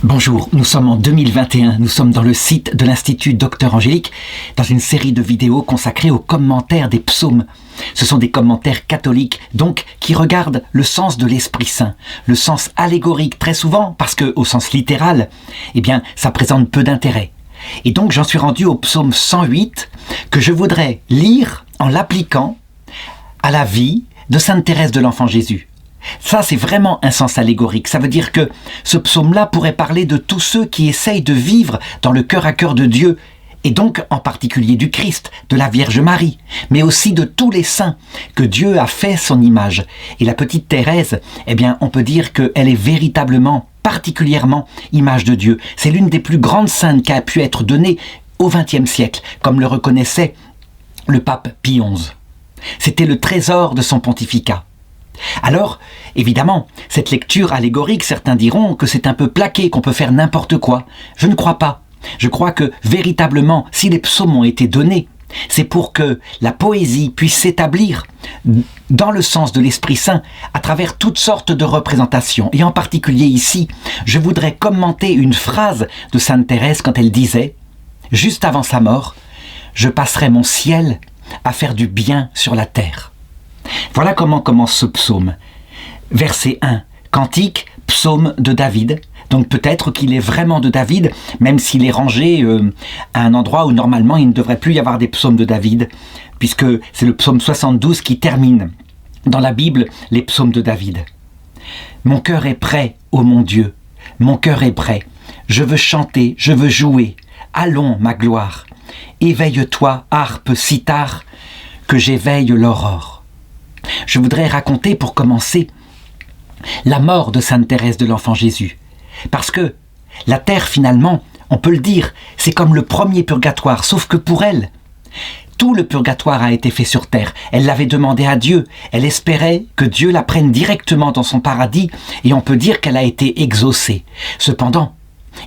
Bonjour, nous sommes en 2021, nous sommes dans le site de l'Institut Docteur Angélique, dans une série de vidéos consacrées aux commentaires des psaumes. Ce sont des commentaires catholiques, donc, qui regardent le sens de l'Esprit Saint, le sens allégorique très souvent, parce que, au sens littéral, ça présente peu d'intérêt. Et donc, j'en suis rendu au psaume 108, que je voudrais lire en l'appliquant à la vie de Sainte Thérèse de l'Enfant Jésus. Ça, c'est vraiment un sens allégorique. Ça veut dire que ce psaume-là pourrait parler de tous ceux qui essayent de vivre dans le cœur à cœur de Dieu, et donc en particulier du Christ, de la Vierge Marie, mais aussi de tous les saints que Dieu a fait son image. Et la petite Thérèse, on peut dire qu'elle est véritablement, particulièrement image de Dieu. C'est l'une des plus grandes saintes qui a pu être donnée au XXe siècle, comme le reconnaissait le pape Pie XI. C'était le trésor de son pontificat. Alors, évidemment, cette lecture allégorique, certains diront que c'est un peu plaqué, qu'on peut faire n'importe quoi. Je ne crois pas. Je crois que, véritablement, si les psaumes ont été donnés, c'est pour que la poésie puisse s'établir dans le sens de l'Esprit Saint à travers toutes sortes de représentations. Et en particulier ici, je voudrais commenter une phrase de Sainte Thérèse quand elle disait, juste avant sa mort, « Je passerai mon ciel à faire du bien sur la terre ». Voilà comment commence ce psaume. Verset 1, cantique, psaume de David. Donc peut-être qu'il est vraiment de David, même s'il est rangé à un endroit où normalement il ne devrait plus y avoir des psaumes de David, puisque c'est le psaume 72 qui termine dans la Bible les psaumes de David. Mon cœur est prêt, ô mon Dieu, mon cœur est prêt. Je veux chanter, je veux jouer. Allons, ma gloire. Éveille-toi, harpe, cithare, que j'éveille l'aurore. Je voudrais raconter, pour commencer, la mort de Sainte Thérèse de l'Enfant Jésus. Parce que la terre, finalement, on peut le dire, c'est comme le premier purgatoire, sauf que pour elle, tout le purgatoire a été fait sur terre. Elle l'avait demandé à Dieu. Elle espérait que Dieu la prenne directement dans son paradis, et on peut dire qu'elle a été exaucée. Cependant,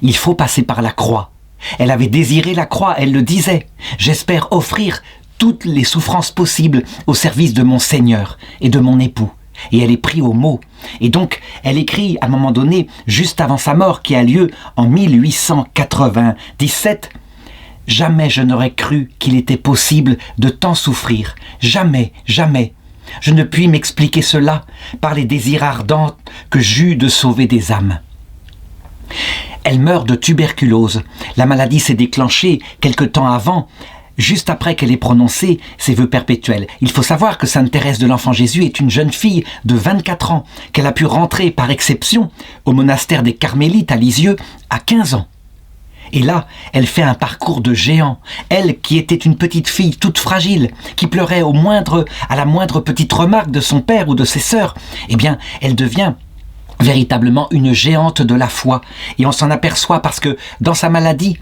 il faut passer par la croix. Elle avait désiré la croix, elle le disait. J'espère offrir toutes les souffrances possibles au service de mon Seigneur et de mon époux. Et elle est prise au mot. Et donc, elle écrit à un moment donné, juste avant sa mort, qui a lieu en 1897, « Jamais je n'aurais cru qu'il était possible de tant souffrir. Jamais, jamais. Je ne puis m'expliquer cela par les désirs ardents que j'eus de sauver des âmes. » Elle meurt de tuberculose. La maladie s'est déclenchée quelque temps avant, juste après qu'elle ait prononcé ses vœux perpétuels. Il faut savoir que Sainte Thérèse de l'Enfant Jésus est une jeune fille de 24 ans, qu'elle a pu rentrer par exception au monastère des Carmélites à Lisieux à 15 ans. Et là, elle fait un parcours de géant. Elle, qui était une petite fille toute fragile, qui pleurait à la moindre petite remarque de son père ou de ses sœurs, elle devient véritablement une géante de la foi. Et on s'en aperçoit parce que, dans sa maladie,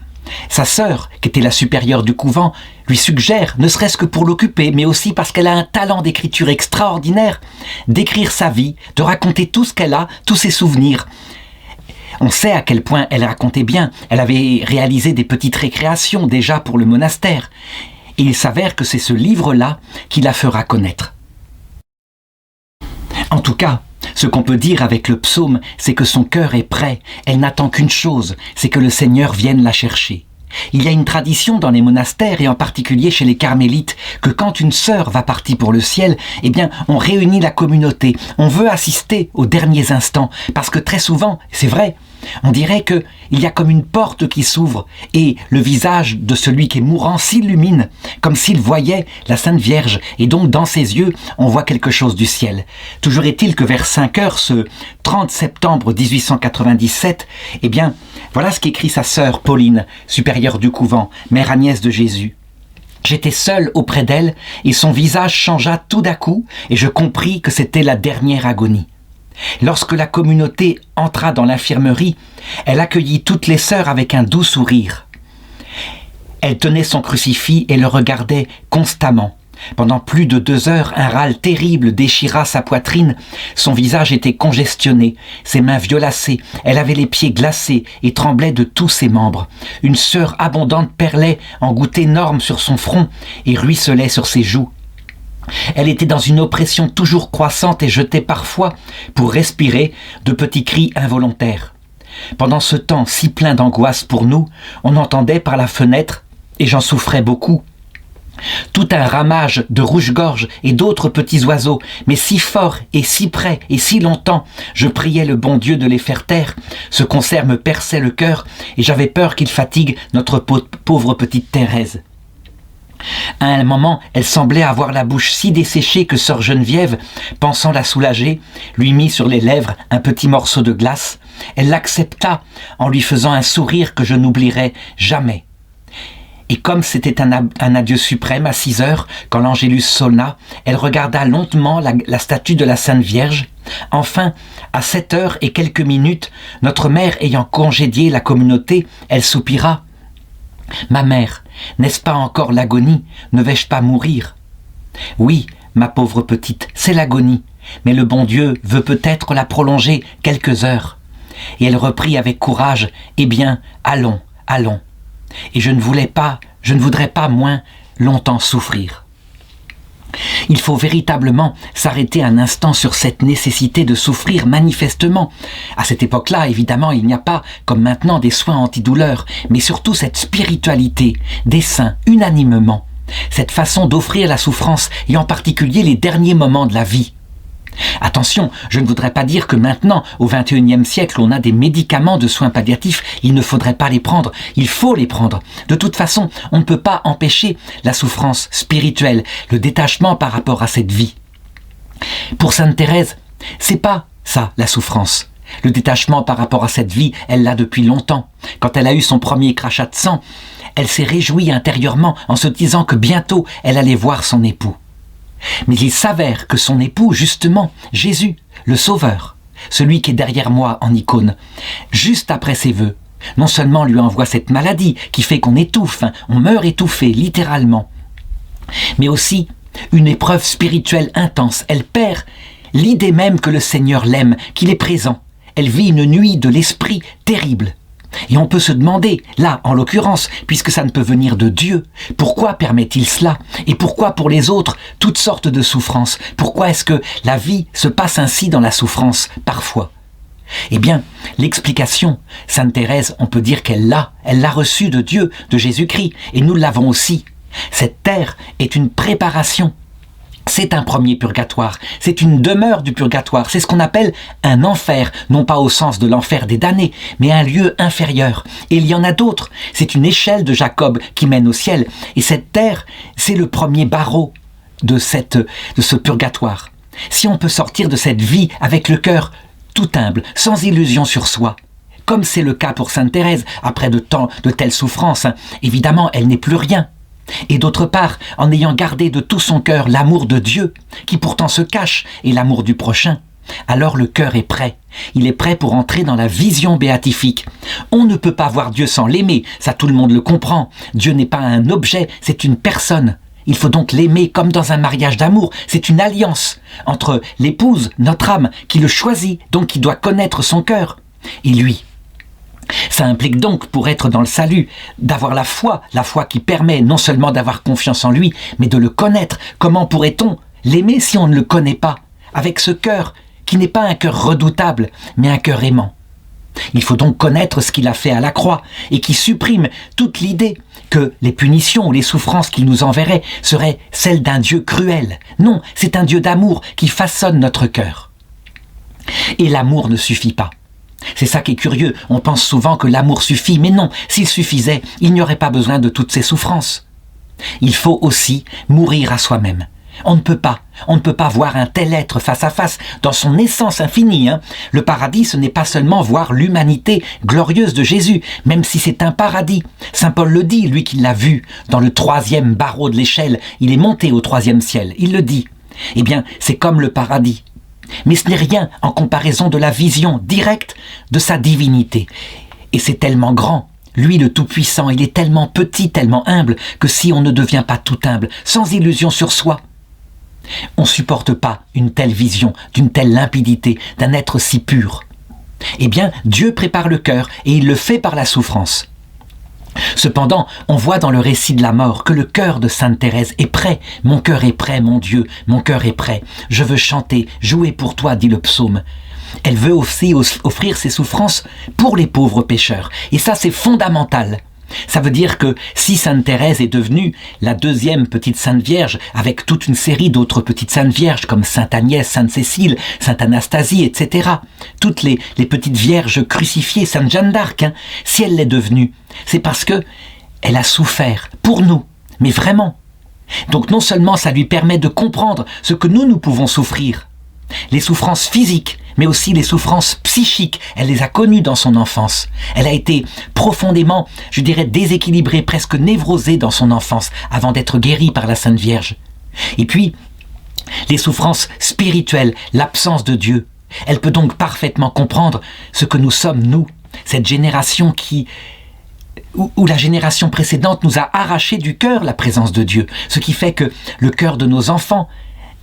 sa sœur, qui était la supérieure du couvent, lui suggère, ne serait-ce que pour l'occuper, mais aussi parce qu'elle a un talent d'écriture extraordinaire, d'écrire sa vie, de raconter tout ce qu'elle a, tous ses souvenirs. On sait à quel point elle racontait bien. Elle avait réalisé des petites récréations déjà pour le monastère. Et il s'avère que c'est ce livre-là qui la fera connaître. En tout cas, ce qu'on peut dire avec le psaume, c'est que son cœur est prêt. Elle n'attend qu'une chose, c'est que le Seigneur vienne la chercher. Il y a une tradition dans les monastères, et en particulier chez les carmélites, que quand une sœur va partir pour le ciel, on réunit la communauté. On veut assister aux derniers instants, parce que très souvent, c'est vrai, on dirait qu'il y a comme une porte qui s'ouvre, et le visage de celui qui est mourant s'illumine, comme s'il voyait la Sainte Vierge, et donc dans ses yeux, on voit quelque chose du ciel. Toujours est-il que vers 5 heures, ce 30 septembre 1897, voilà ce qu'écrit sa sœur Pauline, supérieure du couvent, mère Agnès de Jésus. J'étais seule auprès d'elle, et son visage changea tout d'un coup, et je compris que c'était la dernière agonie. Lorsque la communauté entra dans l'infirmerie, elle accueillit toutes les sœurs avec un doux sourire. Elle tenait son crucifix et le regardait constamment. Pendant plus de 2 heures, un râle terrible déchira sa poitrine. Son visage était congestionné, ses mains violacées. Elle avait les pieds glacés et tremblait de tous ses membres. Une sueur abondante perlait en gouttes énormes sur son front et ruisselait sur ses joues. Elle était dans une oppression toujours croissante et jetait parfois, pour respirer, de petits cris involontaires. Pendant ce temps si plein d'angoisse pour nous, on entendait par la fenêtre, et j'en souffrais beaucoup, tout un ramage de rouge-gorge et d'autres petits oiseaux, mais si fort et si près et si longtemps, je priais le bon Dieu de les faire taire. Ce concert me perçait le cœur et j'avais peur qu'il fatigue notre pauvre petite Thérèse. À un moment, elle semblait avoir la bouche si desséchée que sœur Geneviève, pensant la soulager, lui mit sur les lèvres un petit morceau de glace. Elle l'accepta en lui faisant un sourire que je n'oublierai jamais. Et comme c'était un adieu suprême à 6 heures, quand l'Angélus sonna, elle regarda lentement la statue de la Sainte Vierge. Enfin, à 7 heures et quelques minutes, notre mère ayant congédié la communauté, elle soupira. « Ma mère, n'est-ce pas encore l'agonie? Ne vais-je pas mourir ?»« Oui, ma pauvre petite, c'est l'agonie, mais le bon Dieu veut peut-être la prolonger quelques heures. » Et elle reprit avec courage, « Eh bien, allons, allons. » Et je ne voudrais pas moins longtemps souffrir. Il faut véritablement s'arrêter un instant sur cette nécessité de souffrir manifestement. À cette époque-là, évidemment, il n'y a pas, comme maintenant, des soins antidouleurs, mais surtout cette spiritualité des saints, unanimement, cette façon d'offrir la souffrance, et en particulier les derniers moments de la vie. Attention, je ne voudrais pas dire que maintenant, au XXIe siècle, on a des médicaments de soins palliatifs, il ne faudrait pas les prendre, il faut les prendre. De toute façon, on ne peut pas empêcher la souffrance spirituelle, le détachement par rapport à cette vie. Pour Sainte Thérèse, c'est pas ça, la souffrance. Le détachement par rapport à cette vie, elle l'a depuis longtemps. Quand elle a eu son premier crachat de sang, elle s'est réjouie intérieurement en se disant que bientôt, elle allait voir son époux. Mais il s'avère que son époux, justement, Jésus, le Sauveur, celui qui est derrière moi en icône, juste après ses vœux, non seulement lui envoie cette maladie qui fait qu'on étouffe, on meurt étouffé, littéralement, mais aussi une épreuve spirituelle intense. Elle perd l'idée même que le Seigneur l'aime, qu'il est présent. Elle vit une nuit de l'esprit terrible. Et on peut se demander, là, en l'occurrence, puisque ça ne peut venir de Dieu, pourquoi permet-il cela? Et pourquoi pour les autres, toutes sortes de souffrances? Pourquoi est-ce que la vie se passe ainsi dans la souffrance, parfois? Eh bien, l'explication, Sainte Thérèse, on peut dire qu'elle l'a reçue de Dieu, de Jésus-Christ, et nous l'avons aussi. Cette terre est une préparation. C'est un premier purgatoire, c'est une demeure du purgatoire, c'est ce qu'on appelle un enfer, non pas au sens de l'enfer des damnés, mais un lieu inférieur. Et il y en a d'autres, c'est une échelle de Jacob qui mène au ciel, et cette terre, c'est le premier barreau de ce purgatoire. Si on peut sortir de cette vie avec le cœur tout humble, sans illusion sur soi, comme c'est le cas pour Sainte Thérèse, après de telles souffrances, évidemment, elle n'est plus rien. Et d'autre part, en ayant gardé de tout son cœur l'amour de Dieu, qui pourtant se cache, et l'amour du prochain, alors le cœur est prêt. Il est prêt pour entrer dans la vision béatifique. On ne peut pas voir Dieu sans l'aimer, ça tout le monde le comprend. Dieu n'est pas un objet, c'est une personne. Il faut donc l'aimer comme dans un mariage d'amour. C'est une alliance entre l'épouse, notre âme, qui le choisit, donc qui doit connaître son cœur, et lui. Ça implique donc, pour être dans le salut, d'avoir la foi qui permet non seulement d'avoir confiance en lui, mais de le connaître. Comment pourrait-on l'aimer si on ne le connaît pas? Avec ce cœur, qui n'est pas un cœur redoutable, mais un cœur aimant. Il faut donc connaître ce qu'il a fait à la croix, et qui supprime toute l'idée que les punitions ou les souffrances qu'il nous enverrait seraient celles d'un Dieu cruel. Non, c'est un Dieu d'amour qui façonne notre cœur. Et l'amour ne suffit pas. C'est ça qui est curieux, on pense souvent que l'amour suffit, mais non, s'il suffisait, il n'y aurait pas besoin de toutes ces souffrances. Il faut aussi mourir à soi-même. On ne peut pas voir un tel être face à face, dans son essence infinie. Le paradis, ce n'est pas seulement voir l'humanité glorieuse de Jésus, même si c'est un paradis. Saint Paul le dit, lui qui l'a vu, dans le 3e barreau de l'échelle, il est monté au 3e ciel, il le dit. Eh bien, c'est comme le paradis. Mais ce n'est rien en comparaison de la vision directe de sa divinité. Et c'est tellement grand. Lui, le Tout-Puissant, il est tellement petit, tellement humble, que si on ne devient pas tout humble, sans illusion sur soi, on ne supporte pas une telle vision, d'une telle limpidité, d'un être si pur. Eh bien, Dieu prépare le cœur, et il le fait par la souffrance. Cependant, on voit dans le récit de la mort que le cœur de Sainte Thérèse est prêt. « Mon cœur est prêt, mon Dieu, mon cœur est prêt. Je veux chanter, jouer pour toi, dit le psaume. elle veut aussi offrir ses souffrances pour les pauvres pécheurs. Et ça, c'est fondamental. Ça veut dire que si Sainte Thérèse est devenue la deuxième petite Sainte Vierge, avec toute une série d'autres petites Saintes Vierges, comme Sainte Agnès, Sainte Cécile, Sainte Anastasie, etc., toutes les petites Vierges crucifiées, Sainte Jeanne d'Arc, si elle l'est devenue, c'est parce que elle a souffert pour nous, mais vraiment. Donc non seulement ça lui permet de comprendre ce que nous pouvons souffrir, les souffrances physiques, mais aussi les souffrances psychiques. Elle les a connues dans son enfance. Elle a été profondément, je dirais, déséquilibrée, presque névrosée dans son enfance, avant d'être guérie par la Sainte Vierge. Et puis, les souffrances spirituelles, l'absence de Dieu. Elle peut donc parfaitement comprendre ce que nous sommes, nous, cette génération où la génération précédente nous a arraché du cœur la présence de Dieu, ce qui fait que le cœur de nos enfants,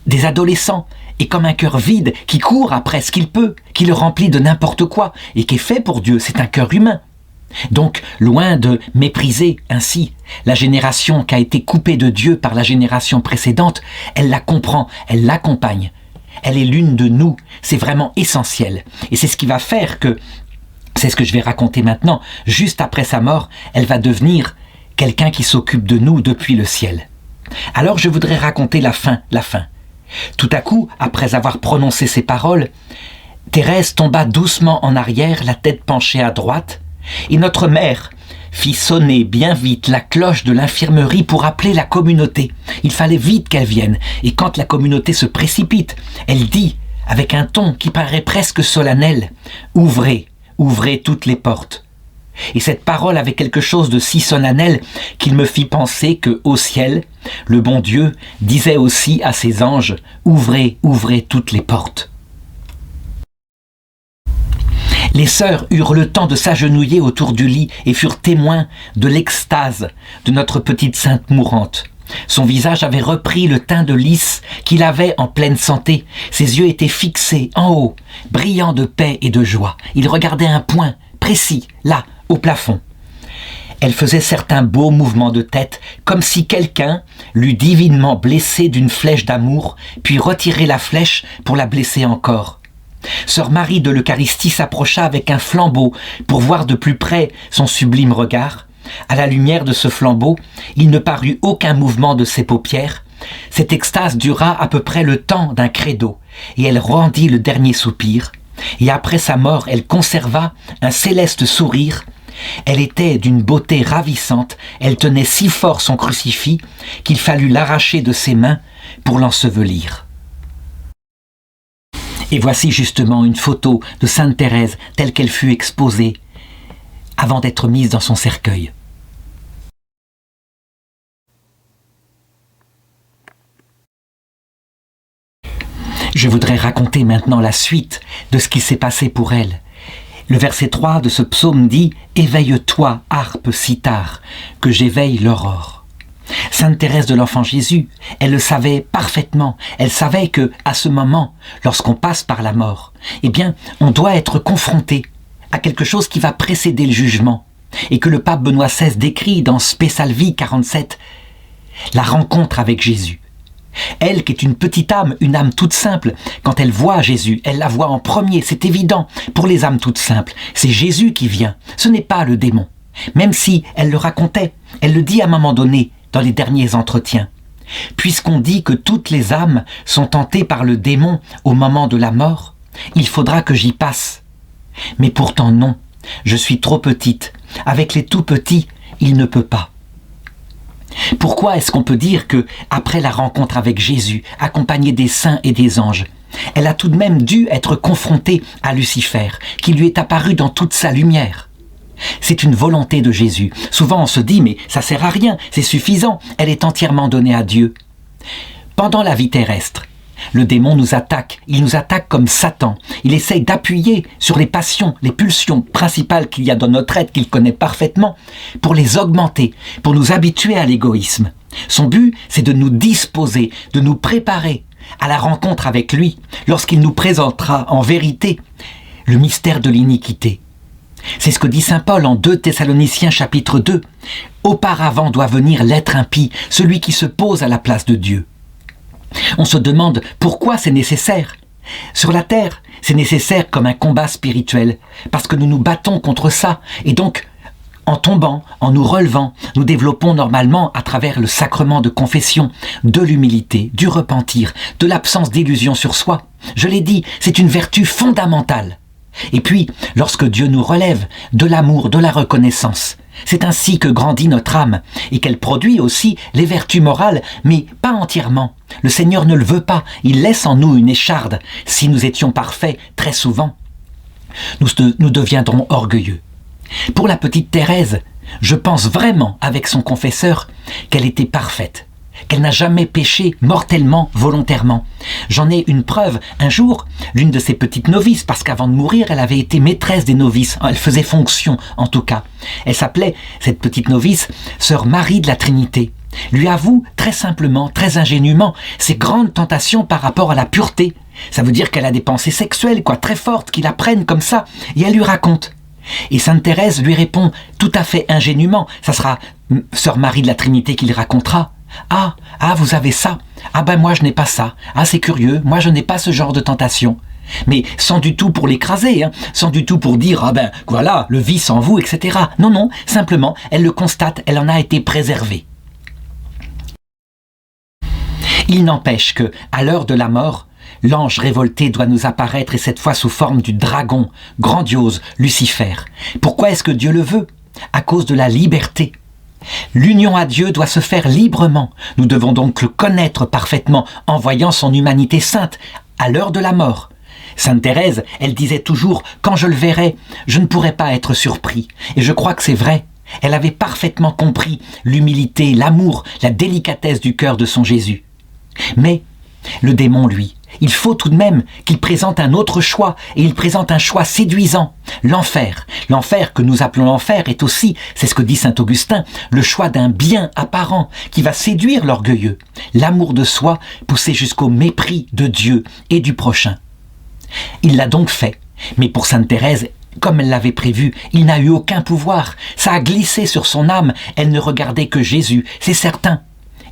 des adolescents, est comme un cœur vide qui court après ce qu'il peut, qui le remplit de n'importe quoi et qui est fait pour Dieu. C'est un cœur humain. Donc, loin de mépriser ainsi la génération qui a été coupée de Dieu par la génération précédente, elle la comprend, elle l'accompagne. Elle est l'une de nous, c'est vraiment essentiel. Et c'est ce qui va faire que, c'est ce que je vais raconter maintenant, juste après sa mort, elle va devenir quelqu'un qui s'occupe de nous depuis le ciel. Alors je voudrais raconter la fin. Tout à coup, après avoir prononcé ces paroles, Thérèse tomba doucement en arrière, la tête penchée à droite, et notre mère fit sonner bien vite la cloche de l'infirmerie pour appeler la communauté. Il fallait vite qu'elle vienne, et quand la communauté se précipite, elle dit, avec un ton qui paraît presque solennel, « Ouvrez, ouvrez toutes les portes ». Et cette parole avait quelque chose de si solennel qu'il me fit penser que, au ciel, le bon Dieu disait aussi à ses anges « Ouvrez, ouvrez toutes les portes ». Les sœurs eurent le temps de s'agenouiller autour du lit et furent témoins de l'extase de notre petite sainte mourante. Son visage avait repris le teint de lys qu'il avait en pleine santé. Ses yeux étaient fixés en haut, brillants de paix et de joie. Il regardait un point précis, là, au plafond. Elle faisait certains beaux mouvements de tête, comme si quelqu'un l'eût divinement blessée d'une flèche d'amour, puis retiré la flèche pour la blesser encore. Sœur Marie de l'Eucharistie s'approcha avec un flambeau pour voir de plus près son sublime regard. À la lumière de ce flambeau, il ne parut aucun mouvement de ses paupières. Cette extase dura à peu près le temps d'un credo, et elle rendit le dernier soupir. Et après sa mort, elle conserva un céleste sourire. Elle était d'une beauté ravissante, elle tenait si fort son crucifix qu'il fallut l'arracher de ses mains pour l'ensevelir. Et voici justement une photo de Sainte Thérèse telle qu'elle fut exposée avant d'être mise dans son cercueil. Je voudrais raconter maintenant la suite de ce qui s'est passé pour elle. Le verset 3 de ce psaume dit « Éveille-toi, harpe cithare, que j'éveille l'aurore ». Sainte Thérèse de l'Enfant Jésus, elle le savait parfaitement. Elle savait que, à ce moment, lorsqu'on passe par la mort, eh bien, on doit être confronté à quelque chose qui va précéder le jugement, et que le pape Benoît XVI décrit dans Spe Salvi 47, la rencontre avec Jésus. Elle, qui est une petite âme, une âme toute simple, quand elle voit Jésus, elle la voit en premier, c'est évident. Pour les âmes toutes simples, c'est Jésus qui vient, ce n'est pas le démon. Même si elle le racontait, elle le dit à un moment donné, dans les derniers entretiens. Puisqu'on dit que toutes les âmes sont tentées par le démon au moment de la mort, il faudra que j'y passe. Mais pourtant non, je suis trop petite. Avec les tout petits, il ne peut pas. Pourquoi est-ce qu'on peut dire que, après la rencontre avec Jésus, accompagnée des saints et des anges, elle a tout de même dû être confrontée à Lucifer, qui lui est apparu dans toute sa lumière? C'est une volonté de Jésus. Souvent on se dit, mais ça sert à rien, c'est suffisant, elle est entièrement donnée à Dieu. Pendant la vie terrestre, le démon nous attaque, il nous attaque comme Satan. Il essaye d'appuyer sur les passions, les pulsions principales qu'il y a dans notre être, qu'il connaît parfaitement, pour les augmenter, pour nous habituer à l'égoïsme. Son but, c'est de nous disposer, de nous préparer à la rencontre avec lui, lorsqu'il nous présentera en vérité le mystère de l'iniquité. C'est ce que dit saint Paul en 2 Thessaloniciens chapitre 2. Auparavant doit venir l'être impie, celui qui se pose à la place de Dieu. On se demande pourquoi c'est nécessaire. Sur la terre, c'est nécessaire comme un combat spirituel, parce que nous nous battons contre ça, et donc, en tombant, en nous relevant, nous développons normalement, à travers le sacrement de confession, de l'humilité, du repentir, de l'absence d'illusion sur soi. Je l'ai dit, c'est une vertu fondamentale. Et puis, lorsque Dieu nous relève, de l'amour, de la reconnaissance, c'est ainsi que grandit notre âme, et qu'elle produit aussi les vertus morales, mais pas entièrement. Le Seigneur ne le veut pas, il laisse en nous une écharde. Si nous étions parfaits, très souvent, nous deviendrons orgueilleux. Pour la petite Thérèse, je pense vraiment, avec son confesseur, qu'elle était parfaite, qu'elle n'a jamais péché mortellement, volontairement. J'en ai une preuve. Un jour, l'une de ces petites novices, parce qu'avant de mourir, elle avait été maîtresse des novices, elle faisait fonction en tout cas. Elle s'appelait, cette petite novice, Sœur Marie de la Trinité, lui avoue très simplement, très ingénument, ses grandes tentations par rapport à la pureté. Ça veut dire qu'elle a des pensées sexuelles, très fortes, qui la prennent comme ça, et elle lui raconte. Et Sainte Thérèse lui répond tout à fait ingénument, ça sera Sœur Marie de la Trinité qui le racontera. Ah, vous avez ça. Ah ben moi je n'ai pas ça. Ah c'est curieux, moi je n'ai pas ce genre de tentation. Mais sans du tout pour l'écraser, sans du tout pour dire ah ben voilà, le vice en vous, etc. Non, simplement, elle le constate, elle en a été préservée. Il n'empêche que, à l'heure de la mort, l'ange révolté doit nous apparaître et cette fois sous forme du dragon, grandiose, Lucifer. Pourquoi est-ce que Dieu le veut? À cause de la liberté. L'union à Dieu doit se faire librement. Nous devons donc le connaître parfaitement en voyant son humanité sainte à l'heure de la mort. Sainte Thérèse, elle disait toujours « Quand je le verrai, je ne pourrai pas être surpris ». Et je crois que c'est vrai. Elle avait parfaitement compris l'humilité, l'amour, la délicatesse du cœur de son Jésus. Mais le démon, lui, il faut tout de même qu'il présente un autre choix, et il présente un choix séduisant, l'enfer. L'enfer que nous appelons l'enfer est aussi, c'est ce que dit saint Augustin, le choix d'un bien apparent qui va séduire l'orgueilleux, l'amour de soi poussé jusqu'au mépris de Dieu et du prochain. Il l'a donc fait, mais pour sainte Thérèse, comme elle l'avait prévu, il n'a eu aucun pouvoir, ça a glissé sur son âme, elle ne regardait que Jésus, c'est certain.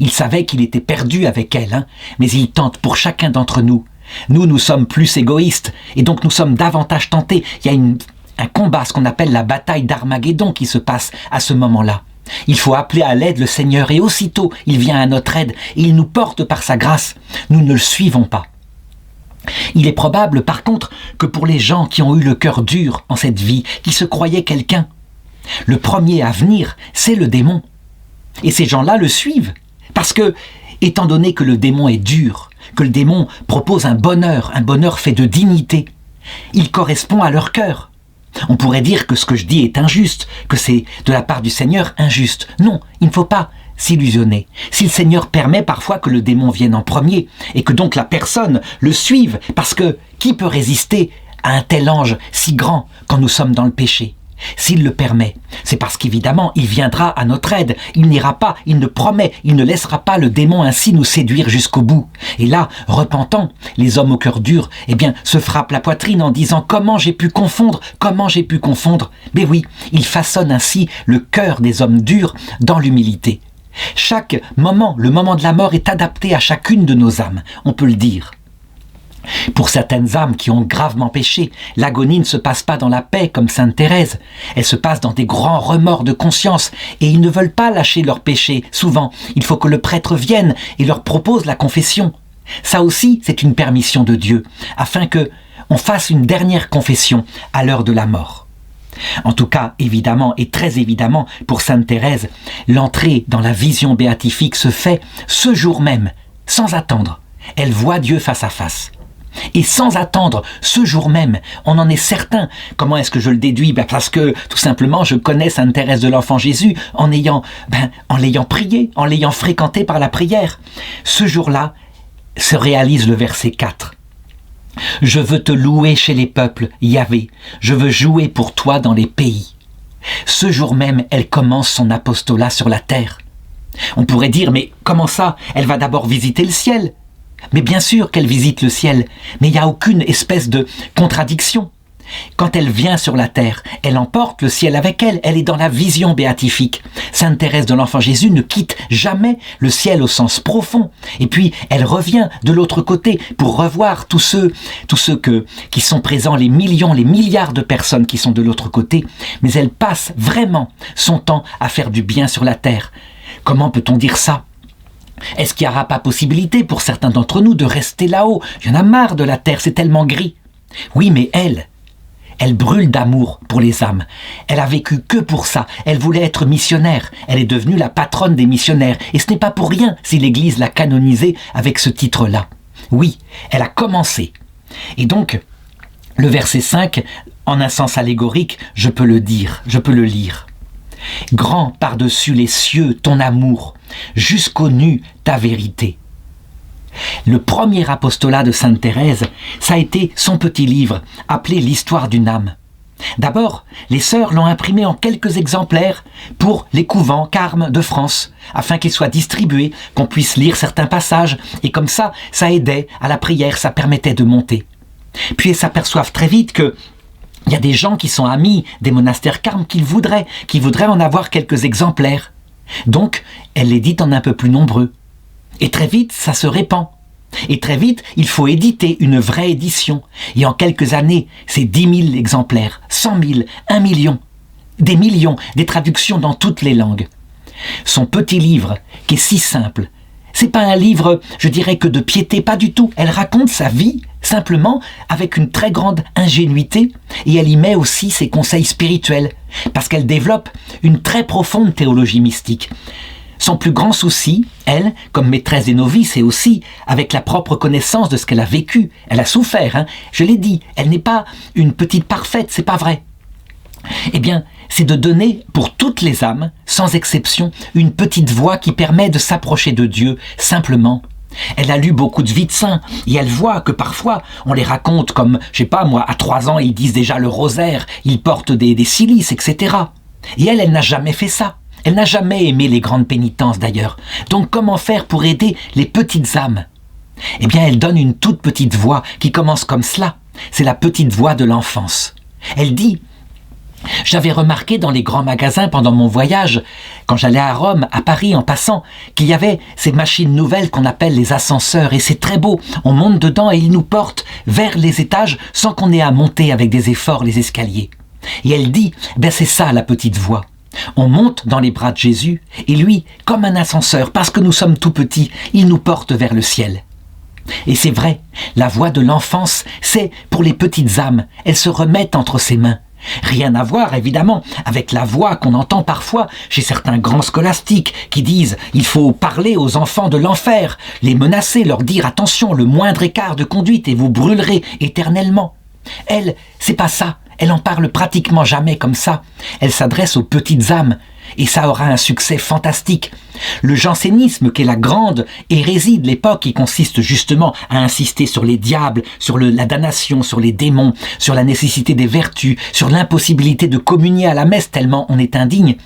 Il savait qu'il était perdu avec elle, mais il tente pour chacun d'entre nous. Nous sommes plus égoïstes, et donc nous sommes davantage tentés. Il y a un combat, ce qu'on appelle la bataille d'Armageddon qui se passe à ce moment-là. Il faut appeler à l'aide le Seigneur, et aussitôt il vient à notre aide, et il nous porte par sa grâce. Nous ne le suivons pas. Il est probable, par contre, que pour les gens qui ont eu le cœur dur en cette vie, qui se croyaient quelqu'un, le premier à venir, c'est le démon. Et ces gens-là le suivent. Parce que, étant donné que le démon est dur, que le démon propose un bonheur fait de dignité, il correspond à leur cœur. On pourrait dire que ce que je dis est injuste, que c'est de la part du Seigneur injuste. Non, il ne faut pas s'illusionner. Si le Seigneur permet parfois que le démon vienne en premier, et que donc la personne le suive, parce que qui peut résister à un tel ange si grand quand nous sommes dans le péché ? S'il le permet, c'est parce qu'évidemment, il viendra à notre aide. Il n'ira pas, il ne promet, il ne laissera pas le démon ainsi nous séduire jusqu'au bout. Et là, repentant, les hommes au cœur dur, se frappent la poitrine en disant « Comment j'ai pu confondre ? Comment j'ai pu confondre ?» Mais oui, il façonne ainsi le cœur des hommes durs dans l'humilité. Chaque moment, le moment de la mort est adapté à chacune de nos âmes, on peut le dire. Pour certaines âmes qui ont gravement péché, l'agonie ne se passe pas dans la paix comme sainte Thérèse. Elle se passe dans des grands remords de conscience et ils ne veulent pas lâcher leur péché. Souvent, il faut que le prêtre vienne et leur propose la confession. Ça aussi, c'est une permission de Dieu, afin que on fasse une dernière confession à l'heure de la mort. En tout cas, évidemment et très évidemment, pour sainte Thérèse, l'entrée dans la vision béatifique se fait ce jour même, sans attendre. Elle voit Dieu face à face. Et sans attendre, ce jour même, on en est certain. Comment est-ce que je le déduis ? Parce que, tout simplement, je connais sainte Thérèse de l'Enfant Jésus en l'ayant prié, en l'ayant fréquenté par la prière. Ce jour-là se réalise le verset 4. « Je veux te louer chez les peuples, Yahvé. Je veux jouer pour toi dans les pays. » Ce jour même, elle commence son apostolat sur la terre. On pourrait dire, mais comment ça ? Elle va d'abord visiter le ciel. Mais bien sûr qu'elle visite le ciel, mais il n'y a aucune espèce de contradiction. Quand elle vient sur la terre, elle emporte le ciel avec elle, elle est dans la vision béatifique. Sainte Thérèse de l'Enfant Jésus ne quitte jamais le ciel au sens profond. Et puis, elle revient de l'autre côté pour revoir tous ceux qui sont présents, les millions, les milliards de personnes qui sont de l'autre côté. Mais elle passe vraiment son temps à faire du bien sur la terre. Comment peut-on dire ça ? Est-ce qu'il n'y aura pas possibilité pour certains d'entre nous de rester là-haut ? Il y en a marre de la terre, c'est tellement gris. Oui, mais elle brûle d'amour pour les âmes. Elle a vécu que pour ça. Elle voulait être missionnaire. Elle est devenue la patronne des missionnaires. Et ce n'est pas pour rien si l'Église l'a canonisée avec ce titre-là. Oui, elle a commencé. Et donc, le verset 5, en un sens allégorique, je peux le lire. Grand par-dessus les cieux ton amour, jusqu'aux nues ta vérité. Le premier apostolat de Sainte Thérèse, ça a été son petit livre, appelé l'Histoire d'une âme. D'abord, les sœurs l'ont imprimé en quelques exemplaires pour les couvents Carmes de France, afin qu'il soit distribué, qu'on puisse lire certains passages, et comme ça aidait à la prière, ça permettait de monter. Puis elles s'aperçoivent très vite que il y a des gens qui sont amis des monastères Carmes qui voudraient en avoir quelques exemplaires. Donc, elle les dit en un peu plus nombreux. Et très vite, ça se répand. Et très vite, il faut éditer une vraie édition. Et en quelques années, c'est 10 000 exemplaires, 100 000, 1 million. Des millions, des traductions dans toutes les langues. Son petit livre, qui est si simple, c'est pas un livre, je dirais, que de piété, pas du tout. Elle raconte sa vie, simplement, avec une très grande ingénuité, et elle y met aussi ses conseils spirituels, parce qu'elle développe une très profonde théologie mystique. Son plus grand souci, elle, comme maîtresse des novices, et aussi avec la propre connaissance de ce qu'elle a vécu, elle a souffert, je l'ai dit, elle n'est pas une petite parfaite, c'est pas vrai. Eh bien, c'est de donner pour toutes les âmes, sans exception, une petite voix qui permet de s'approcher de Dieu, simplement. Elle a lu beaucoup de vies de saints, et elle voit que parfois, on les raconte comme, je sais pas moi, à 3 ans, ils disent déjà le rosaire, ils portent des cilices, etc. Et elle n'a jamais fait ça. Elle n'a jamais aimé les grandes pénitences d'ailleurs. Donc comment faire pour aider les petites âmes ? Eh bien, elle donne une toute petite voix qui commence comme cela. C'est la petite voix de l'enfance. Elle dit « J'avais remarqué dans les grands magasins pendant mon voyage, quand j'allais à Rome, à Paris en passant, qu'il y avait ces machines nouvelles qu'on appelle les ascenseurs. Et c'est très beau. On monte dedans et ils nous portent vers les étages sans qu'on ait à monter avec des efforts les escaliers. » Et elle dit « c'est ça la petite voix. On monte dans les bras de Jésus, et lui, comme un ascenseur, parce que nous sommes tout petits, il nous porte vers le ciel. » Et c'est vrai, la voix de l'enfance, c'est pour les petites âmes, elles se remettent entre ses mains. Rien à voir, évidemment, avec la voix qu'on entend parfois chez certains grands scolastiques qui disent « il faut parler aux enfants de l'enfer, les menacer, leur dire « attention, le moindre écart de conduite et vous brûlerez éternellement ». Elle, c'est pas ça. Elle en parle pratiquement jamais comme ça. Elle s'adresse aux petites âmes, et ça aura un succès fantastique. Le jansénisme, qui est la grande hérésie de l'époque, qui consiste justement à insister sur les diables, sur la damnation, sur les démons, sur la nécessité des vertus, sur l'impossibilité de communier à la messe tellement on est indigne,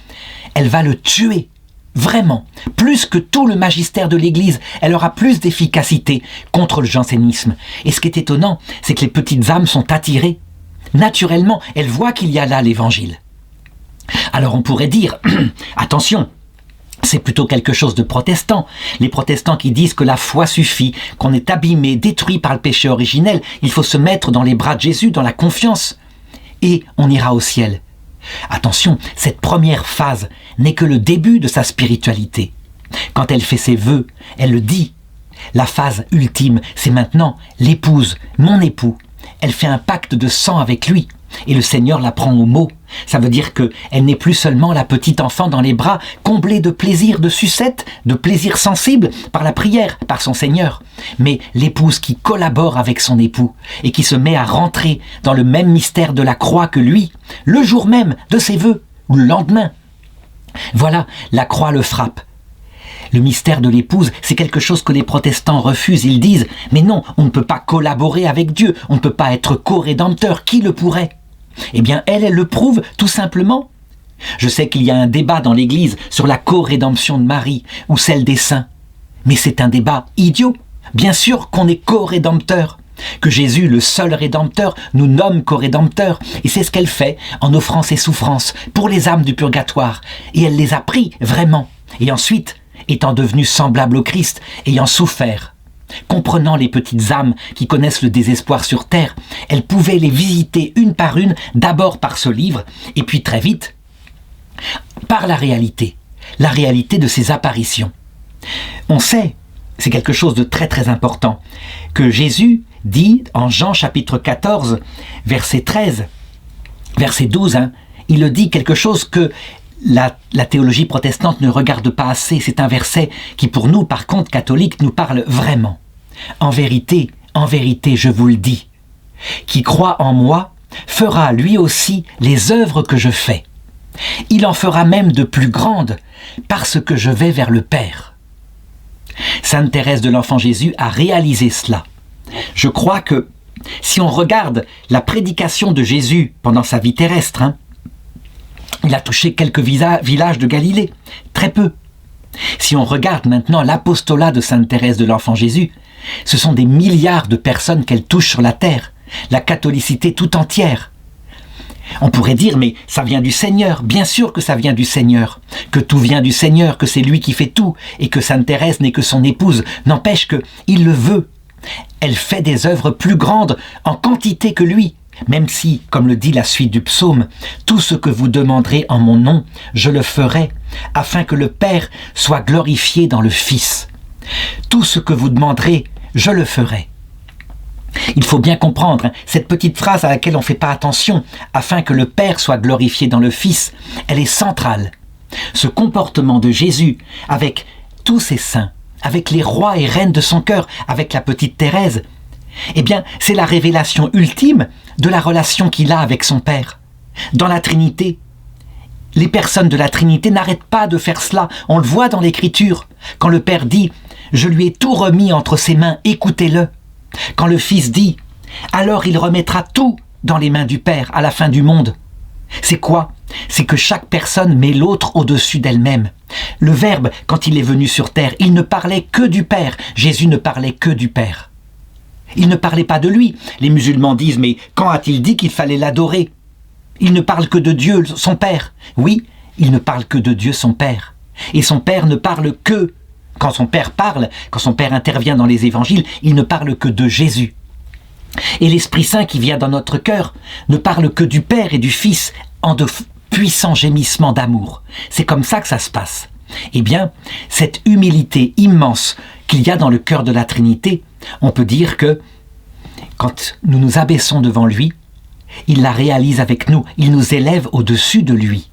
elle va le tuer. Vraiment, plus que tout le magistère de l'Église, elle aura plus d'efficacité contre le jansénisme. Et ce qui est étonnant, c'est que les petites âmes sont attirées. Naturellement, elles voient qu'il y a là l'Évangile. Alors on pourrait dire, attention, c'est plutôt quelque chose de protestant. Les protestants qui disent que la foi suffit, qu'on est abîmé, détruit par le péché originel, il faut se mettre dans les bras de Jésus, dans la confiance, et on ira au ciel. Attention, cette première phase n'est que le début de sa spiritualité. Quand elle fait ses vœux, elle le dit. La phase ultime, c'est maintenant l'épouse, mon époux. Elle fait un pacte de sang avec lui, et le Seigneur la prend au mot. Ça veut dire qu'elle n'est plus seulement la petite enfant dans les bras, comblée de plaisir de sucette, de plaisir sensible par la prière, par son Seigneur, mais l'épouse qui collabore avec son époux, et qui se met à rentrer dans le même mystère de la croix que lui, le jour même de ses vœux, ou le lendemain. Voilà, la croix le frappe. Le mystère de l'épouse, c'est quelque chose que les protestants refusent. Ils disent « Mais non, on ne peut pas collaborer avec Dieu, on ne peut pas être co-rédempteur, qui le pourrait ?» Eh bien, elle le prouve tout simplement. Je sais qu'il y a un débat dans l'Église sur la co-rédemption de Marie ou celle des saints. Mais c'est un débat idiot. Bien sûr qu'on est co-rédempteur. que Jésus, le seul Rédempteur, nous nomme co-rédempteurs. Et c'est ce qu'elle fait en offrant ses souffrances pour les âmes du purgatoire. Et elle les a pris vraiment. Et ensuite, étant devenue semblable au Christ, ayant souffert, comprenant les petites âmes qui connaissent le désespoir sur terre, elle pouvait les visiter une par une, d'abord par ce livre, et puis très vite, par la réalité de ses apparitions. On sait, c'est quelque chose de très très important, que Jésus dit en Jean chapitre 14, verset 13, verset 12, il le dit quelque chose que la théologie protestante ne regarde pas assez. C'est un verset qui pour nous, par contre, catholiques, nous parle vraiment. En vérité, je vous le dis, qui croit en moi fera lui aussi les œuvres que je fais. Il en fera même de plus grandes, parce que je vais vers le Père. Sainte Thérèse de l'Enfant Jésus a réalisé cela. Je crois que si on regarde la prédication de Jésus pendant sa vie terrestre, il a touché quelques villages de Galilée, très peu. Si on regarde maintenant l'apostolat de Sainte Thérèse de l'Enfant Jésus, ce sont des milliards de personnes qu'elle touche sur la terre, la catholicité tout entière. On pourrait dire, mais ça vient du Seigneur. Bien sûr que ça vient du Seigneur, que tout vient du Seigneur, que c'est lui qui fait tout, et que Sainte Thérèse n'est que son épouse. N'empêche qu'il le veut. Elle fait des œuvres plus grandes en quantité que lui. Même si, comme le dit la suite du psaume, « Tout ce que vous demanderez en mon nom, je le ferai, afin que le Père soit glorifié dans le Fils. Tout ce que vous demanderez, je le ferai. » Il faut bien comprendre, cette petite phrase à laquelle on ne fait pas attention, « afin que le Père soit glorifié dans le Fils », elle est centrale. Ce comportement de Jésus avec tous ses saints, avec les rois et reines de son cœur, avec la petite Thérèse, eh bien, c'est la révélation ultime de la relation qu'il a avec son Père. Dans la Trinité, les personnes de la Trinité n'arrêtent pas de faire cela. On le voit dans l'Écriture. Quand le Père dit « Je lui ai tout remis entre ses mains, écoutez-le ». Quand le Fils dit « Alors il remettra tout dans les mains du Père à la fin du monde ». C'est quoi? C'est que chaque personne met l'autre au-dessus d'elle-même. Le Verbe, quand il est venu sur terre, il ne parlait que du Père. Jésus ne parlait que du Père. Il ne parlait pas de lui. Les musulmans disent, mais quand a-t-il dit qu'il fallait l'adorer? Il ne parle que de Dieu, son Père. Oui, il ne parle que de Dieu, son Père. Et son Père ne parle que, quand son Père parle, quand son Père intervient dans les évangiles, il ne parle que de Jésus. Et l'Esprit Saint qui vient dans notre cœur ne parle que du Père et du Fils en de puissants gémissements d'amour. C'est comme ça que ça se passe. Eh bien, cette humilité immense qu'il y a dans le cœur de la Trinité, on peut dire que quand nous nous abaissons devant lui, il la réalise avec nous, il nous élève au-dessus de lui.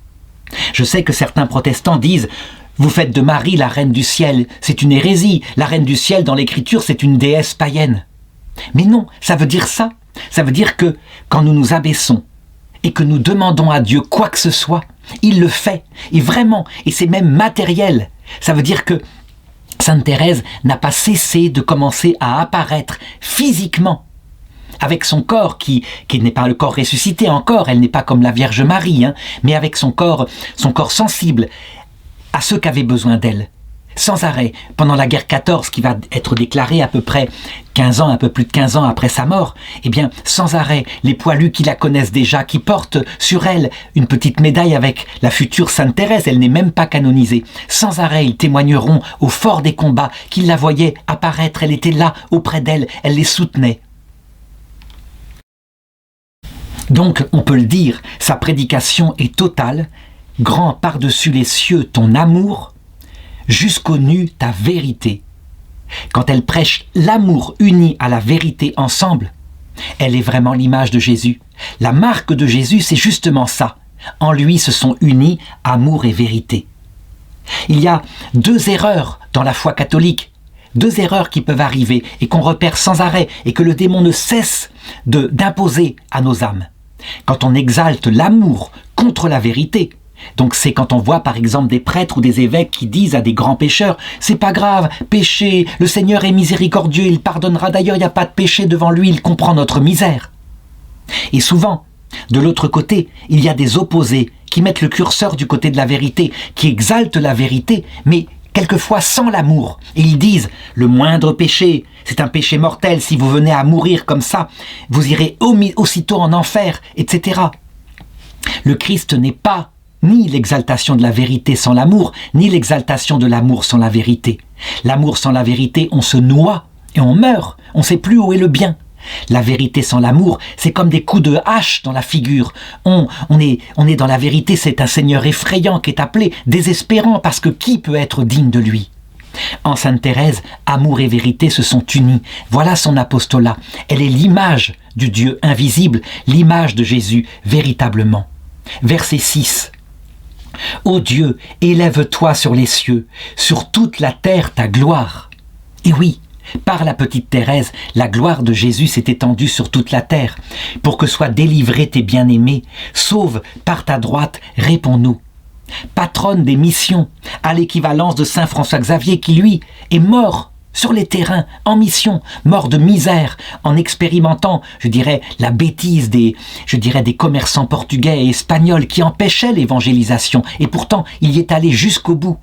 Je sais que certains protestants disent « Vous faites de Marie la reine du ciel, c'est une hérésie, la reine du ciel dans l'écriture c'est une déesse païenne ». Mais non, ça veut dire ça. Ça veut dire que quand nous nous abaissons et que nous demandons à Dieu quoi que ce soit, il le fait. Et vraiment, et c'est même matériel. Ça veut dire que Sainte Thérèse n'a pas cessé de commencer à apparaître physiquement avec son corps qui n'est pas le corps ressuscité encore, elle n'est pas comme la Vierge Marie, mais avec son corps sensible à ceux qui avaient besoin d'elle. Sans arrêt, pendant la guerre 14 qui va être déclarée à peu près 15 ans, un peu plus de 15 ans après sa mort, eh bien, sans arrêt, les poilus qui la connaissent déjà, qui portent sur elle une petite médaille avec la future Sainte Thérèse, elle n'est même pas canonisée. Sans arrêt, ils témoigneront au fort des combats qu'ils la voyaient apparaître, elle était là, auprès d'elle, elle les soutenait. Donc, on peut le dire, sa prédication est totale, grand par-dessus les cieux ton amour, jusqu'au nu ta vérité. Quand elle prêche l'amour uni à la vérité ensemble, elle est vraiment l'image de Jésus. La marque de Jésus, c'est justement ça. En lui se sont unis amour et vérité. Il y a deux erreurs dans la foi catholique, deux erreurs qui peuvent arriver et qu'on repère sans arrêt et que le démon ne cesse d'imposer à nos âmes. Quand on exalte l'amour contre la vérité, donc c'est quand on voit par exemple des prêtres ou des évêques qui disent à des grands pécheurs « C'est pas grave, péché, le Seigneur est miséricordieux, il pardonnera, d'ailleurs il n'y a pas de péché devant lui, il comprend notre misère. » Et souvent, de l'autre côté, il y a des opposés qui mettent le curseur du côté de la vérité, qui exaltent la vérité, mais quelquefois sans l'amour. Et ils disent, le moindre péché, c'est un péché mortel, si vous venez à mourir comme ça, vous irez aussitôt en enfer, etc. Le Christ n'est pas ni l'exaltation de la vérité sans l'amour, ni l'exaltation de l'amour sans la vérité. L'amour sans la vérité, on se noie et on meurt, on ne sait plus où est le bien. La vérité sans l'amour, c'est comme des coups de hache dans la figure. On est dans la vérité, c'est un Seigneur effrayant qui est appelé, désespérant, parce que qui peut être digne de lui? En Sainte Thérèse, amour et vérité se sont unis. Voilà son apostolat. Elle est l'image du Dieu invisible, l'image de Jésus véritablement. Verset 6. Ô Dieu, élève-toi sur les cieux, sur toute la terre ta gloire. Et oui, par la petite Thérèse, la gloire de Jésus s'est étendue sur toute la terre. Pour que soient délivrés tes bien-aimés, sauve par ta droite, réponds-nous. Patronne des missions, à l'équivalence de saint François Xavier qui, lui, est mort sur les terrains, en mission, mort de misère, en expérimentant, la bêtise des commerçants portugais et espagnols qui empêchaient l'évangélisation. Et pourtant, il y est allé jusqu'au bout.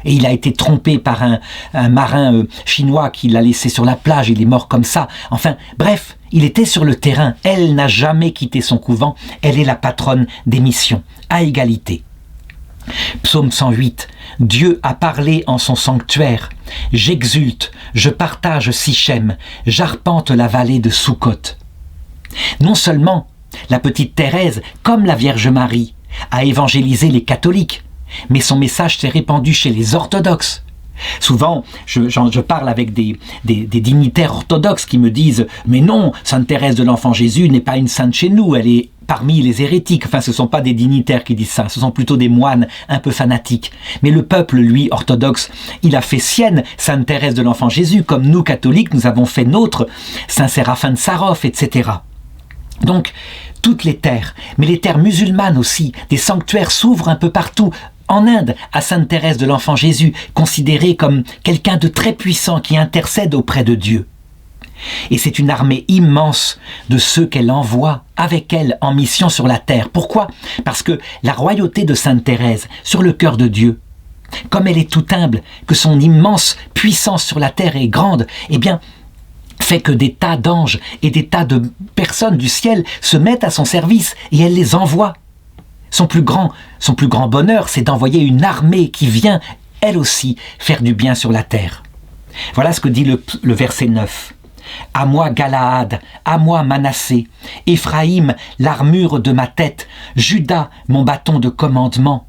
Et il a été trompé par un marin chinois qui l'a laissé sur la plage, il est mort comme ça. Enfin, bref, il était sur le terrain. Elle n'a jamais quitté son couvent, elle est la patronne des missions, à égalité. Psaume 108. Dieu a parlé en son sanctuaire. J'exulte, je partage Sichem, j'arpente la vallée de Soukhot. Non seulement la petite Thérèse, comme la Vierge Marie, a évangélisé les catholiques, mais son message s'est répandu chez les orthodoxes. Souvent, je parle avec des dignitaires orthodoxes qui me disent « Mais non, Sainte Thérèse de l'Enfant Jésus n'est pas une sainte chez nous, elle est parmi les hérétiques. » Enfin, ce ne sont pas des dignitaires qui disent ça, ce sont plutôt des moines un peu fanatiques. Mais le peuple, lui, orthodoxe, il a fait sienne Sainte Thérèse de l'Enfant Jésus, comme nous, catholiques, nous avons fait nôtre Saint Séraphin de Sarov, etc. Donc, toutes les terres, mais les terres musulmanes aussi, des sanctuaires s'ouvrent un peu partout. En Inde, à Sainte Thérèse de l'Enfant Jésus, considérée comme quelqu'un de très puissant qui intercède auprès de Dieu. Et c'est une armée immense de ceux qu'elle envoie avec elle en mission sur la terre. Pourquoi? Parce que la royauté de Sainte Thérèse sur le cœur de Dieu, comme elle est tout humble, que son immense puissance sur la terre est grande, eh bien, fait que des tas d'anges et des tas de personnes du ciel se mettent à son service et elle les envoie. Son plus grand bonheur, c'est d'envoyer une armée qui vient, elle aussi, faire du bien sur la terre. Voilà ce que dit le verset 9. « À moi Galaad, à moi Manassé, Éphraïm, l'armure de ma tête, Juda, mon bâton de commandement,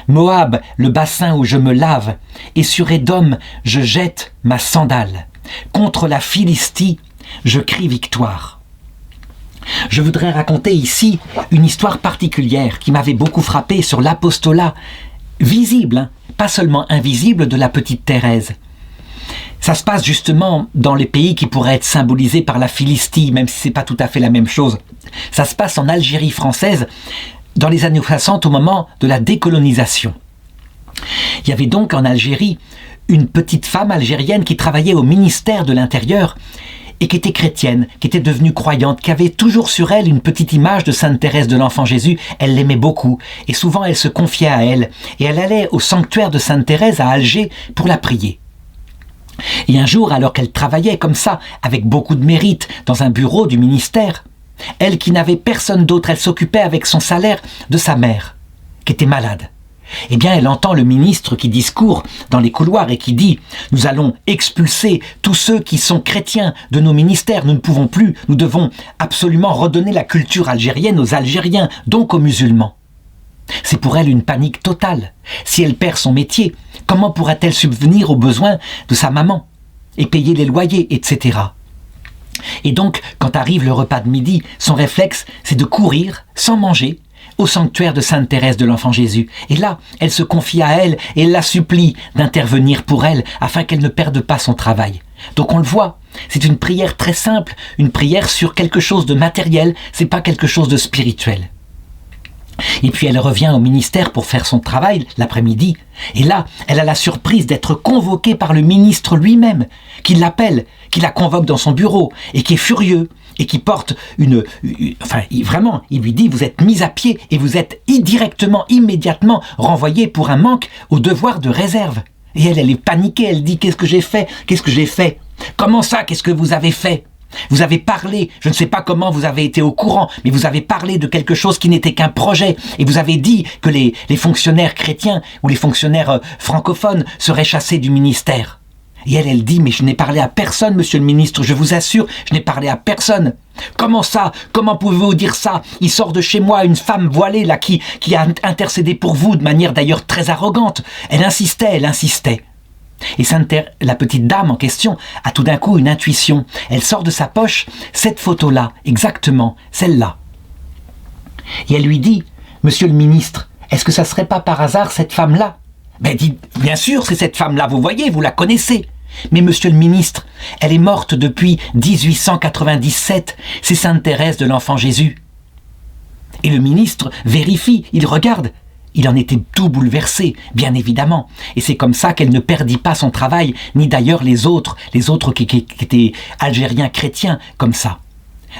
Moab, le bassin où je me lave, et sur Édom, je jette ma sandale. Contre la Philistie, je crie victoire. » Je voudrais raconter ici une histoire particulière qui m'avait beaucoup frappé sur l'apostolat visible, pas seulement invisible, de la petite Thérèse. Ça se passe justement dans les pays qui pourraient être symbolisés par la Philistie, même si ce n'est pas tout à fait la même chose. Ça se passe en Algérie française, dans les années 60, au moment de la décolonisation. Il y avait donc en Algérie une petite femme algérienne qui travaillait au ministère de l'Intérieur et qui était chrétienne, qui était devenue croyante, qui avait toujours sur elle une petite image de Sainte Thérèse de l'Enfant Jésus. Elle l'aimait beaucoup, et souvent elle se confiait à elle, et elle allait au sanctuaire de Sainte Thérèse à Alger pour la prier. Et un jour, alors qu'elle travaillait comme ça, avec beaucoup de mérite, dans un bureau du ministère, elle qui n'avait personne d'autre, elle s'occupait avec son salaire de sa mère, qui était malade. Eh bien, elle entend le ministre qui discourt dans les couloirs et qui dit « Nous allons expulser tous ceux qui sont chrétiens de nos ministères. Nous ne pouvons plus, nous devons absolument redonner la culture algérienne aux Algériens, donc aux musulmans. » C'est pour elle une panique totale. Si elle perd son métier, comment pourra-t-elle subvenir aux besoins de sa maman et payer les loyers, etc. Et donc, quand arrive le repas de midi, son réflexe, c'est de courir, sans manger, au sanctuaire de Sainte Thérèse de l'Enfant Jésus. Et là, elle se confie à elle et elle la supplie d'intervenir pour elle afin qu'elle ne perde pas son travail. Donc on le voit, c'est une prière très simple, une prière sur quelque chose de matériel, c'est pas quelque chose de spirituel. Et puis elle revient au ministère pour faire son travail l'après-midi. Et là, elle a la surprise d'être convoquée par le ministre lui-même, qui l'appelle, qui la convoque dans son bureau, et qui est furieux, et qui porte vraiment, il lui dit, vous êtes mis à pied, et vous êtes immédiatement renvoyé pour un manque au devoir de réserve. Et elle est paniquée, elle dit « Qu'est-ce que j'ai fait ? Qu'est-ce que j'ai fait ? Comment ça, qu'est-ce que vous avez fait ? Vous avez parlé, je ne sais pas comment vous avez été au courant, mais vous avez parlé de quelque chose qui n'était qu'un projet, et vous avez dit que les fonctionnaires chrétiens ou les fonctionnaires francophones seraient chassés du ministère. » Et elle dit « Mais je n'ai parlé à personne, monsieur le ministre, je vous assure, je n'ai parlé à personne. » « Comment ça ? Comment pouvez-vous dire ça ? Il sort de chez moi une femme voilée là qui a intercédé pour vous de manière d'ailleurs très arrogante. » Elle insistait. Et la petite dame en question a tout d'un coup une intuition. Elle sort de sa poche cette photo-là, exactement, celle-là. Et elle lui dit « Monsieur le ministre, est-ce que ça serait pas par hasard cette femme-là ?» Ben dit « Bien sûr, c'est cette femme-là, vous voyez, vous la connaissez. » Mais monsieur le ministre, elle est morte depuis 1897, c'est Sainte Thérèse de l'Enfant Jésus. Et le ministre vérifie, il regarde. Il en était tout bouleversé, bien évidemment. Et c'est comme ça qu'elle ne perdit pas son travail, ni d'ailleurs les autres qui étaient algériens chrétiens, comme ça.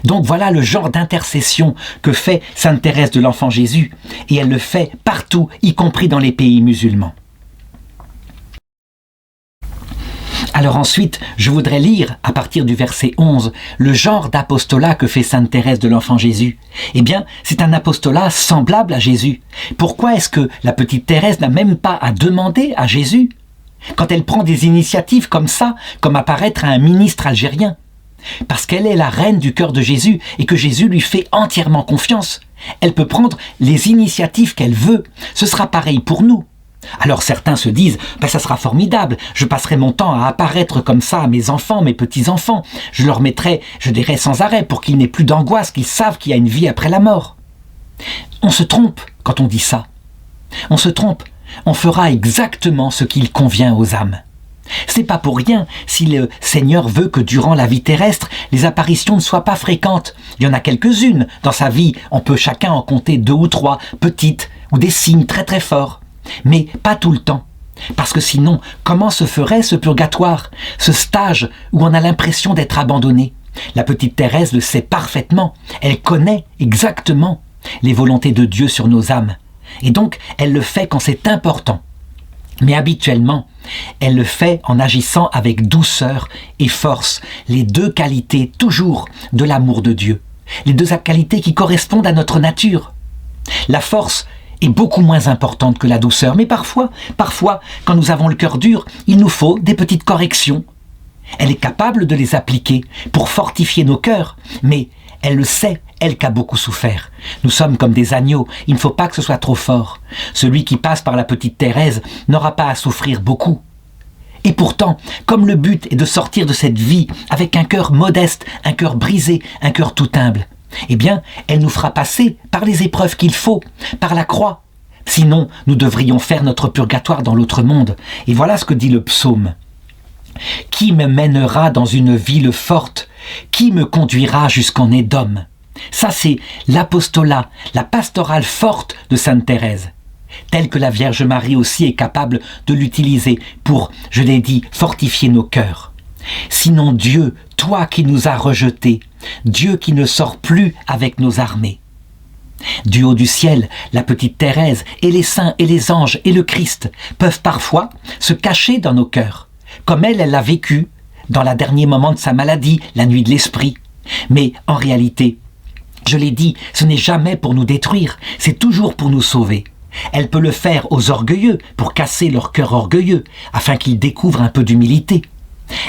Donc voilà le genre d'intercession que fait Sainte Thérèse de l'Enfant Jésus. Et elle le fait partout, y compris dans les pays musulmans. Alors ensuite, je voudrais lire, à partir du verset 11, le genre d'apostolat que fait Sainte Thérèse de l'Enfant Jésus. Eh bien, c'est un apostolat semblable à Jésus. Pourquoi est-ce que la petite Thérèse n'a même pas à demander à Jésus quand elle prend des initiatives comme ça, comme apparaître à un ministre algérien? Parce qu'elle est la reine du cœur de Jésus et que Jésus lui fait entièrement confiance. Elle peut prendre les initiatives qu'elle veut. Ce sera pareil pour nous. Alors certains se disent « ça sera formidable, je passerai mon temps à apparaître comme ça à mes enfants, mes petits-enfants. Je leur mettrai, je dirai sans arrêt, pour qu'ils n'aient plus d'angoisse, qu'ils savent qu'il y a une vie après la mort. » On se trompe quand on dit ça. On se trompe. On fera exactement ce qu'il convient aux âmes. C'est pas pour rien si le Seigneur veut que durant la vie terrestre, les apparitions ne soient pas fréquentes. Il y en a quelques-unes dans sa vie, on peut chacun en compter 2 ou 3, petites, ou des signes très très forts. Mais pas tout le temps. Parce que sinon, comment se ferait ce purgatoire, ce stage où on a l'impression d'être abandonné? La petite Thérèse le sait parfaitement. Elle connaît exactement les volontés de Dieu sur nos âmes. Et donc, elle le fait quand c'est important. Mais habituellement, elle le fait en agissant avec douceur et force, les 2 qualités toujours de l'amour de Dieu. Les 2 qualités qui correspondent à notre nature. La force est beaucoup moins importante que la douceur, mais parfois, quand nous avons le cœur dur, il nous faut des petites corrections. Elle est capable de les appliquer pour fortifier nos cœurs, mais elle le sait, elle qui a beaucoup souffert. Nous sommes comme des agneaux, il ne faut pas que ce soit trop fort. Celui qui passe par la petite Thérèse n'aura pas à souffrir beaucoup. Et pourtant, comme le but est de sortir de cette vie avec un cœur modeste, un cœur brisé, un cœur tout humble, eh bien, elle nous fera passer par les épreuves qu'il faut, par la croix. Sinon, nous devrions faire notre purgatoire dans l'autre monde. Et voilà ce que dit le psaume. « Qui me mènera dans une ville forte? Qui me conduira jusqu'en Édom ?» Ça, c'est l'apostolat, la pastorale forte de Sainte Thérèse, telle que la Vierge Marie aussi est capable de l'utiliser pour, je l'ai dit, fortifier nos cœurs. Sinon Dieu, toi qui nous as rejetés, Dieu qui ne sort plus avec nos armées. Du haut du ciel, la petite Thérèse et les saints et les anges et le Christ peuvent parfois se cacher dans nos cœurs, comme elle l'a vécu dans le dernier moment de sa maladie, la nuit de l'esprit. Mais en réalité, je l'ai dit, ce n'est jamais pour nous détruire, c'est toujours pour nous sauver. Elle peut le faire aux orgueilleux pour casser leur cœur orgueilleux, afin qu'ils découvrent un peu d'humilité.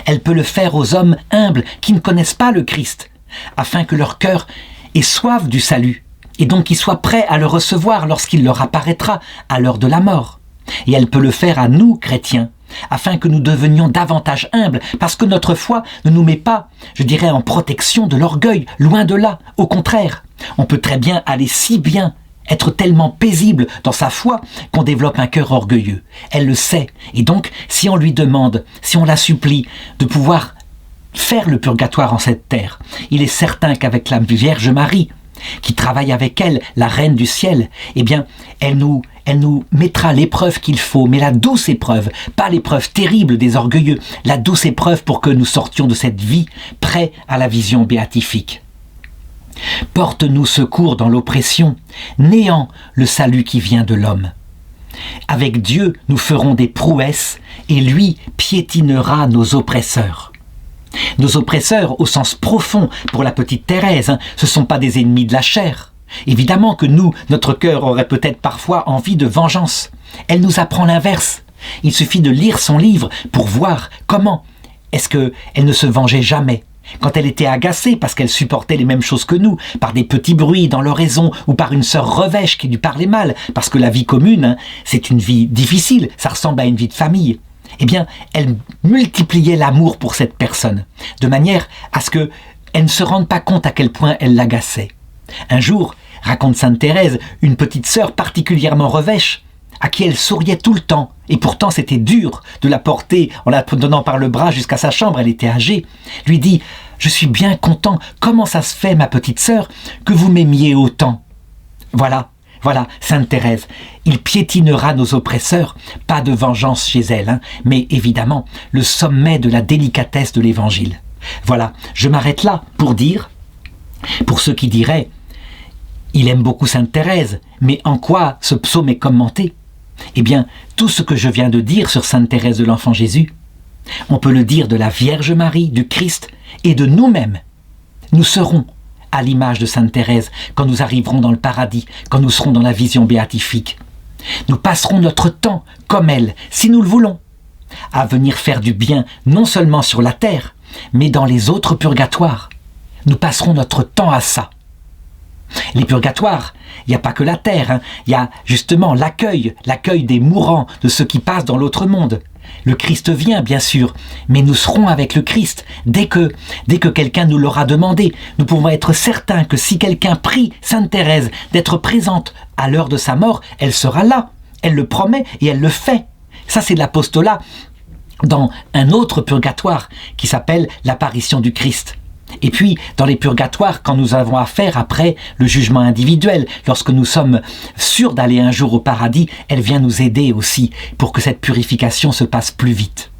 Elle peut le faire aux hommes humbles qui ne connaissent pas le Christ, afin que leur cœur ait soif du salut, et donc qu'ils soient prêts à le recevoir lorsqu'il leur apparaîtra à l'heure de la mort. Et elle peut le faire à nous, chrétiens, afin que nous devenions davantage humbles, parce que notre foi ne nous met pas, je dirais, en protection de l'orgueil, loin de là. Au contraire, on peut très bien aller si bien, être tellement paisible dans sa foi qu'on développe un cœur orgueilleux. Elle le sait, et donc, si on lui demande, si on la supplie de pouvoir faire le purgatoire en cette terre, il est certain qu'avec la Vierge Marie, qui travaille avec elle, la Reine du ciel, eh bien, elle nous mettra l'épreuve qu'il faut, mais la douce épreuve, pas l'épreuve terrible des orgueilleux, la douce épreuve pour que nous sortions de cette vie prêts à la vision béatifique. Porte-nous secours dans l'oppression, néant le salut qui vient de l'homme. Avec Dieu, nous ferons des prouesses et lui piétinera nos oppresseurs. Nos oppresseurs, au sens profond, pour la petite Thérèse, ce ne sont pas des ennemis de la chair. Évidemment que nous, notre cœur aurait peut-être parfois envie de vengeance. Elle nous apprend l'inverse. Il suffit de lire son livre pour voir comment est-ce qu'elle ne se vengeait jamais. Quand elle était agacée parce qu'elle supportait les mêmes choses que nous, par des petits bruits dans l'oraison ou par une sœur revêche qui lui parlait mal, parce que la vie commune, c'est une vie difficile, ça ressemble à une vie de famille. Eh bien, elle multipliait l'amour pour cette personne, de manière à ce qu'elle ne se rende pas compte à quel point elle l'agaçait. Un jour, raconte sainte Thérèse, une petite sœur particulièrement revêche, à qui elle souriait tout le temps, et pourtant c'était dur de la porter en la donnant par le bras jusqu'à sa chambre, elle était âgée, lui dit « Je suis bien content, comment ça se fait, ma petite sœur, que vous m'aimiez autant ?» Voilà, sainte Thérèse, il piétinera nos oppresseurs, pas de vengeance chez elle, mais évidemment le sommet de la délicatesse de l'Évangile. Voilà, je m'arrête là pour dire, pour ceux qui diraient « Il aime beaucoup sainte Thérèse, mais en quoi ce psaume est commenté ?» Eh bien, tout ce que je viens de dire sur sainte Thérèse de l'Enfant Jésus, on peut le dire de la Vierge Marie, du Christ et de nous-mêmes. Nous serons à l'image de sainte Thérèse quand nous arriverons dans le paradis, quand nous serons dans la vision béatifique. Nous passerons notre temps, comme elle, si nous le voulons, à venir faire du bien non seulement sur la terre, mais dans les autres purgatoires. Nous passerons notre temps à ça. Les purgatoires, il n'y a pas que la terre, il y a justement l'accueil des mourants, de ceux qui passent dans l'autre monde. Le Christ vient, bien sûr, mais nous serons avec le Christ dès que quelqu'un nous l'aura demandé. Nous pouvons être certains que si quelqu'un prie sainte Thérèse d'être présente à l'heure de sa mort, elle sera là. Elle le promet et elle le fait. Ça, c'est de l'apostolat dans un autre purgatoire qui s'appelle l'apparition du Christ. Et puis, dans les purgatoires, quand nous avons affaire après le jugement individuel, lorsque nous sommes sûrs d'aller un jour au paradis, elle vient nous aider aussi pour que cette purification se passe plus vite.